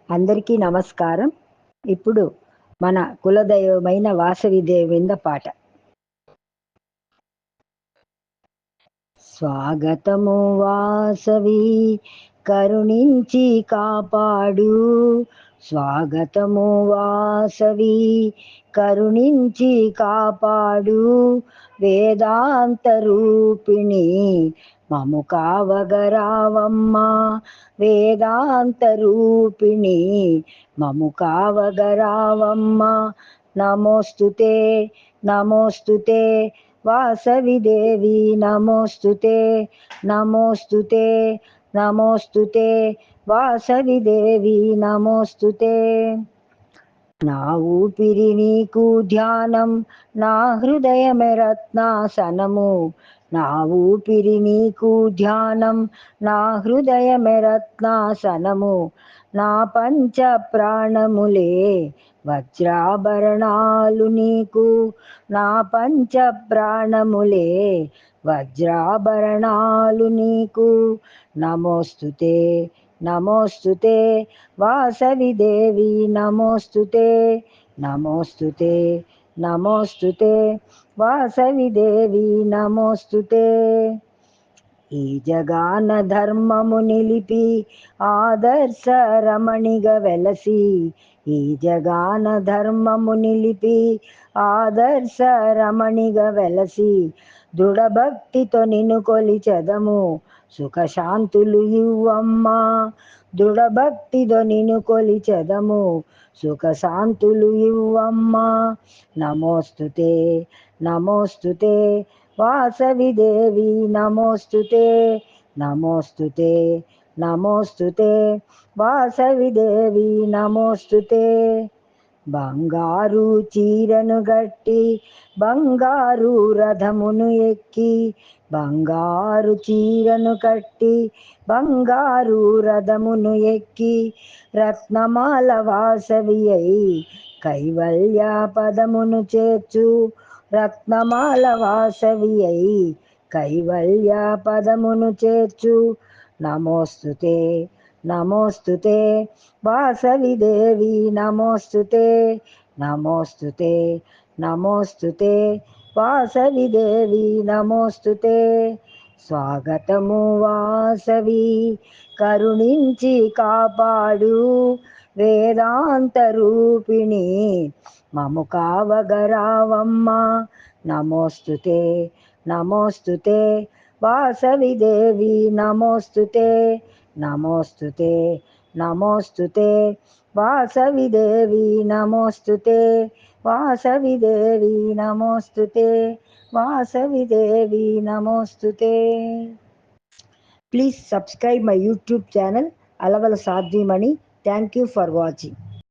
అందరికీ నమస్కారం. ఇప్పుడు మన కులదైవమైన వాసవి దేవింద పాట. స్వాగతము వాసవి కరుణించి కాపాడు, స్వాగతము వాసవి కరుణించి కాపాడు, వేదాంత రూపిణి మము కావగరావమ్మా, వేదాంత రూపిణి మము కావగరావమ్మా. నమోస్తుతే నమోస్తుతే వాసవి దేవి, నమోస్తుతే నమోస్తుతే నమోస్తుతే వాసవి దేవి, నమోస్తుతే. నా ఊపిరి నీకు ధ్యానం, నా హృదయమే రత్నాసనము, నా ఊపిరి నీకు ధ్యానం, నా హృదయమే రత్నాసనము, నా పంచ ప్రాణములే వజ్రాభరణాలు నీకు, నా పంచ ప్రాణములే వజ్రాభరణాలు నీకు. నమోస్తుతే నమోస్తుతే వాసవి దేవి, నమోస్తుతే నమోస్తుతే నమోస్తుతే వాసవి దేవి, నమోస్తుతే. ఈ జగాన ధర్మము నిలిపి ఆదర్శ రమణిగా వెలసి, ఈ జగాన ధర్మము నిలిపి ఆదర్శ రమణిగా వెలసి, దృఢభక్తితో నిన్ను కొలిచెదము, సుఖశాంతులు ఇవ్వమ్మా, దృఢభక్తితో నిన్ను కొలిచెదము, సుఖశాంతులు ఇవ్వమ్మా. నమోస్తుతే నమోస్తుతే వాసవి దేవి, నమోస్తుతే నమోస్తుతే నమోస్తుతే వాసవి దేవి, నమోస్తుతే. బంగారు చీరను గట్టి బంగారు రథమును ఎక్కి, బంగారు చీరను కట్టి బంగారు రథమును ఎక్కి, రత్నమాల వాసవి అయి కైవల్య పదమును చేర్చు, రత్నమాల వాసవి అయి కైవల్య పదమును చేర్చు. నమోస్తుతే నమోస్తుతే వాసవి దేవి, నమోస్తుతే నమోస్తుతే నమోస్తుతే వాసవి దేవి, నమోస్తుతే. స్వాగతము వాసవి కరుణించి కాపాడు, వేదాంత రూపిణి మము కావగరావమ్మా. నమోస్తుతే నమోస్తుతే వాసవి దేవి, నమోస్తుతే నమోస్తుతే నమోస్తుతే వాసవి దేవి, నమోస్తుతే వాసవి దేవి, నమోస్తుతే వాసవి దేవి, నమోస్తుతే. Please subscribe my YouTube channel Alavala Sadhimani. Thank you for watching.